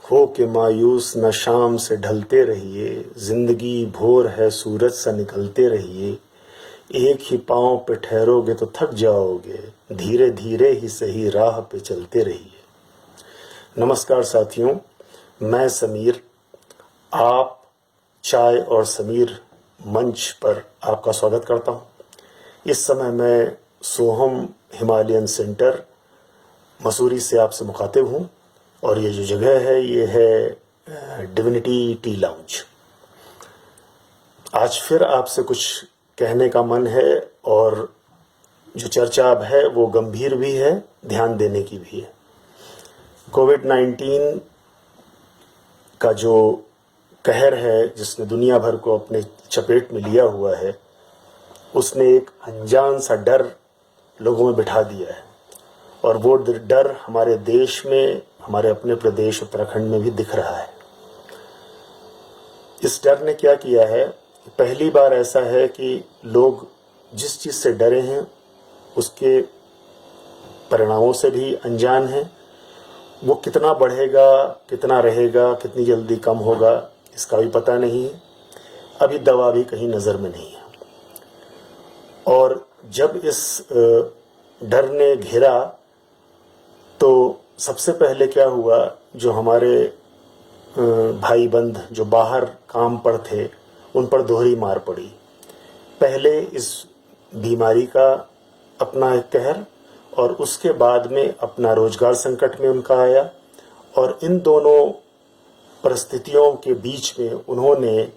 हो के मायूस न शाम से ढलते रहिए, जिंदगी भोर है सूरज सा निकलते रहिए। एक ही पांव पे ठहरोगे तो थक जाओगे, धीरे धीरे ही सही राह पे चलते रहिए। नमस्कार साथियों, मैं समीर, आप चाय और समीर मंच पर आपका स्वागत करता हूं। इस समय मैं सोहम हिमालयन सेंटर मसूरी से आपसे मुखातिब हूं और ये जो जगह है ये है डिविनिटी टी लाउंज। आज फिर आपसे कुछ कहने का मन है और जो चर्चा अब है वो गंभीर भी है, ध्यान देने की भी है। कोविड-19 का जो कहर है जिसने दुनिया भर को अपने चपेट में लिया हुआ है, उसने एक अनजान सा डर लोगों में बिठा दिया है और वो डर हमारे देश में, हमारे अपने प्रदेश उत्तराखंड में भी दिख रहा है। इस डर ने क्या किया है, पहली बार ऐसा है कि लोग जिस चीज़ से डरे हैं उसके परिणामों से भी अनजान हैं। वो कितना बढ़ेगा, कितना रहेगा, कितनी जल्दी कम होगा, इसका भी पता नहीं है। अभी दवा भी कहीं नज़र में नहीं है। और जब इस डर ने घेरा तो सबसे पहले क्या हुआ, जो हमारे भाई बंद जो बाहर काम पर थे उन पर दोहरी मार पड़ी। पहले इस बीमारी का अपना एक कहर और उसके बाद में अपना रोजगार संकट में उनका आया, और इन दोनों परिस्थितियों के बीच में उन्होंने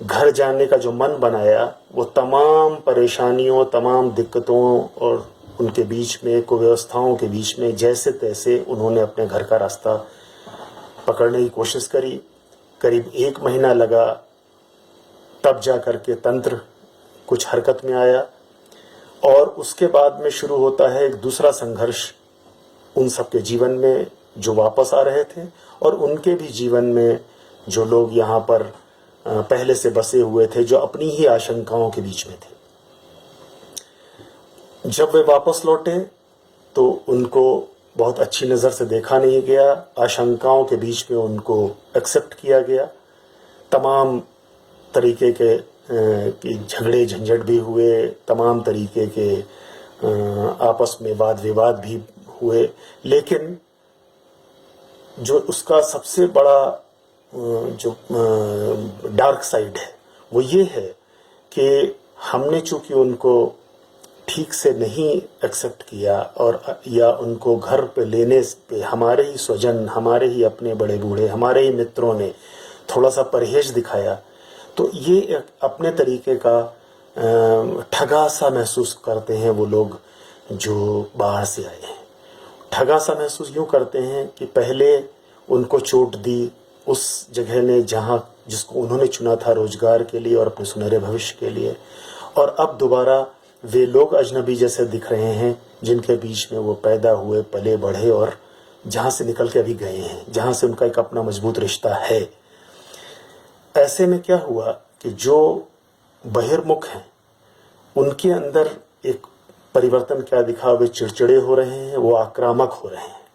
घर जाने का जो मन बनाया, वो तमाम परेशानियों, तमाम दिक्कतों और उनके बीच में, कुव्यवस्थाओं के बीच में जैसे तैसे उन्होंने अपने घर का रास्ता पकड़ने की कोशिश करी। करीब 1 महीना लगा, तब जा कर के तंत्र कुछ हरकत में आया और उसके बाद में शुरू होता है एक दूसरा संघर्ष उन सबके जीवन में जो वापस आ रहे थे और उनके भी जीवन में जो लोग यहाँ पर पहले से बसे हुए थे, जो अपनी ही आशंकाओं के बीच में थे। जब वे वापस लौटे तो उनको बहुत अच्छी नज़र से देखा नहीं गया, आशंकाओं के बीच में उनको एक्सेप्ट किया गया। तमाम तरीके के झगड़े झंझट भी हुए, तमाम तरीके के आपस में वाद विवाद भी हुए, लेकिन जो उसका सबसे बड़ा जो डार्क साइड है वो ये है कि हमने चूंकि उनको ठीक से नहीं एक्सेप्ट किया और या उनको घर पे लेने पे हमारे ही स्वजन, हमारे ही अपने बड़े बूढ़े, हमारे ही मित्रों ने थोड़ा सा परहेज दिखाया, तो ये एक अपने तरीके का ठगा सा महसूस करते हैं वो लोग जो बाहर से आए हैं। ठगा सा महसूस यूँ करते हैं कि पहले उनको चोट दी उस जगह ने जिसको उन्होंने चुना था रोजगार के लिए और अपने सुनहरे भविष्य के लिए, और अब दोबारा वे लोग अजनबी जैसे दिख रहे हैं जिनके बीच में वो पैदा हुए, पले बढ़े और जहाँ से निकल के अभी गए हैं, जहाँ से उनका एक अपना मजबूत रिश्ता है। ऐसे में क्या हुआ कि जो बहिर्मुख हैं उनके अंदर एक परिवर्तन क्या दिखा, वे चिड़चिड़े हो रहे हैं, वो आक्रामक हो रहे हैं।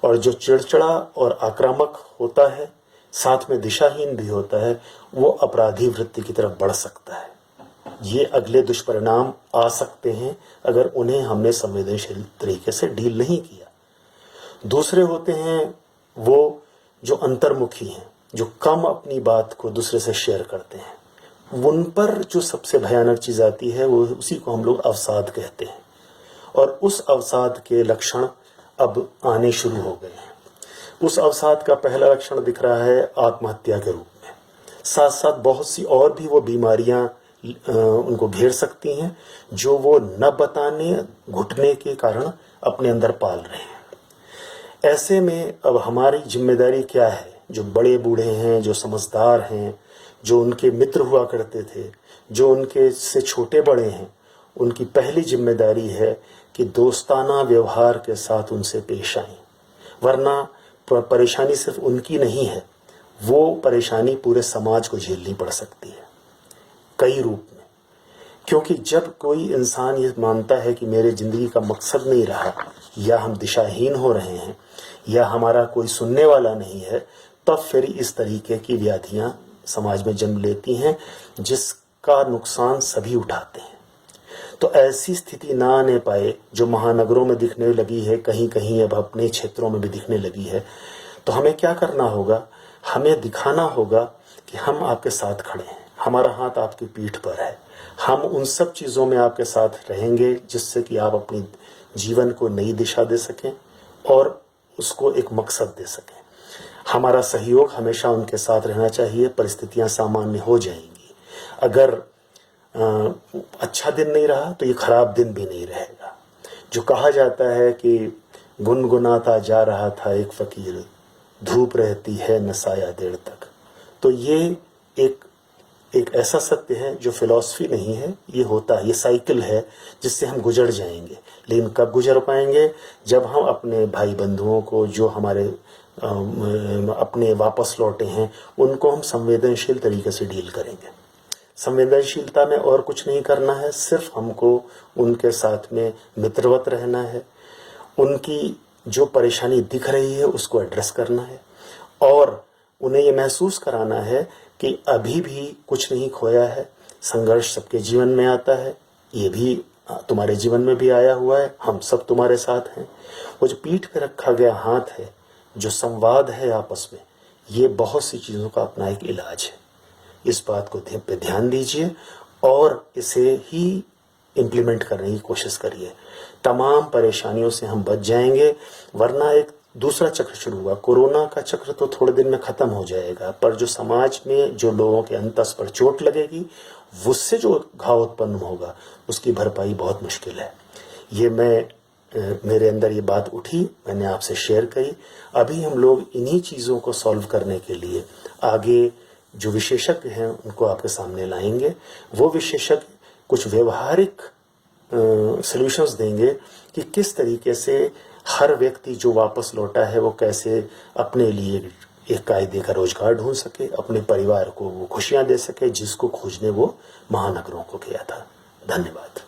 और जो चिड़चिड़ा और आक्रामक होता है, साथ में दिशाहीन भी होता है, वो अपराधी वृत्ति की तरफ बढ़ सकता है। ये अगले दुष्परिणाम आ सकते हैं अगर उन्हें हमने संवेदनशील तरीके से डील नहीं किया। दूसरे होते हैं वो जो अंतर्मुखी हैं, जो कम अपनी बात को दूसरे से शेयर करते हैं। उन पर जो सबसे भयानक चीज़ आती है वो उसी को हम लोग अवसाद कहते हैं, और उस अवसाद के लक्षण अब आने शुरू हो गए हैं। उस अवसाद का पहला लक्षण दिख रहा है आत्महत्या के रूप में। साथ साथ बहुत सी और भी वो बीमारियां उनको घेर सकती हैं जो वो न बताने, घुटने के कारण अपने अंदर पाल रहे हैं। ऐसे में अब हमारी जिम्मेदारी क्या है, जो बड़े बूढ़े हैं, जो समझदार हैं, जो उनके मित्र हुआ करते थे, जो उनके से छोटे बड़े हैं, उनकी पहली जिम्मेदारी है कि दोस्ताना व्यवहार के साथ उनसे पेश आएं। वरना परेशानी सिर्फ उनकी नहीं है, वो परेशानी पूरे समाज को झेलनी पड़ सकती है कई रूप में। क्योंकि जब कोई इंसान ये मानता है कि मेरे ज़िंदगी का मकसद नहीं रहा, या हम दिशाहीन हो रहे हैं, या हमारा कोई सुनने वाला नहीं है, तब फिर इस तरीके की व्याधियां समाज में जन्म लेती हैं, जिसका नुकसान सभी उठाते हैं। तो ऐसी स्थिति ना आने पाए जो महानगरों में दिखने लगी है, कहीं कहीं अब अपने क्षेत्रों में भी दिखने लगी है। तो हमें क्या करना होगा? हमें दिखाना होगा कि हम आपके साथ खड़े हैं, हमारा हाथ आपकी पीठ पर है। हम उन सब चीज़ों में आपके साथ रहेंगे जिससे कि आप अपनी जीवन को नई दिशा दे सकें और उसको एक मकसद दे सकें। हमारा सहयोग हमेशा उनके साथ रहना चाहिए। परिस्थितियां सामान्य हो जाएंगी। अगर अच्छा दिन नहीं रहा तो ये खराब दिन भी नहीं रहेगा। जो कहा जाता है कि गुनगुनाता जा रहा था एक फकीर, धूप रहती है न साया देर तक। तो ये एक ऐसा सत्य है जो फिलॉसफी नहीं है, ये होता है, ये साइकिल है जिससे हम गुजर जाएंगे। लेकिन कब गुजर पाएंगे? जब हम अपने भाई बंधुओं को, जो हमारे अपने वापस लौटे हैं, उनको हम संवेदनशील तरीके से डील करेंगे। संवेदनशीलता में और कुछ नहीं करना है, सिर्फ हमको उनके साथ में मित्रवत रहना है। उनकी जो परेशानी दिख रही है उसको एड्रेस करना है और उन्हें ये महसूस कराना है कि अभी भी कुछ नहीं खोया है। संघर्ष सबके जीवन में आता है, ये भी तुम्हारे जीवन में भी आया हुआ है, हम सब तुम्हारे साथ हैं। वो जो पीठ पे रखा गया हाथ है, जो संवाद है आपस में, ये बहुत सी चीज़ों का अपना एक इलाज है। इस बात को पे ध्यान दीजिए और इसे ही इम्प्लीमेंट करने की कोशिश करिए। तमाम परेशानियों से हम बच जाएंगे, वरना एक दूसरा चक्र शुरू हुआ। कोरोना का चक्र तो थोड़े दिन में खत्म हो जाएगा, पर जो समाज में जो लोगों के अंतस पर चोट लगेगी, उससे जो घाव उत्पन्न होगा, उसकी भरपाई बहुत मुश्किल है। ये मेरे अंदर ये बात उठी, मैंने आपसे शेयर करी। अभी हम लोग इन्हीं चीज़ों को सॉल्व करने के लिए आगे जो विशेषज्ञ हैं उनको आपके सामने लाएंगे। वो विशेषज्ञ कुछ व्यवहारिक सॉल्यूशंस देंगे कि किस तरीके से हर व्यक्ति जो वापस लौटा है वो कैसे अपने लिए एक कायदे का रोजगार ढूंढ सके, अपने परिवार को वो खुशियां दे सके जिसको खोजने वो महानगरों को गया था। धन्यवाद।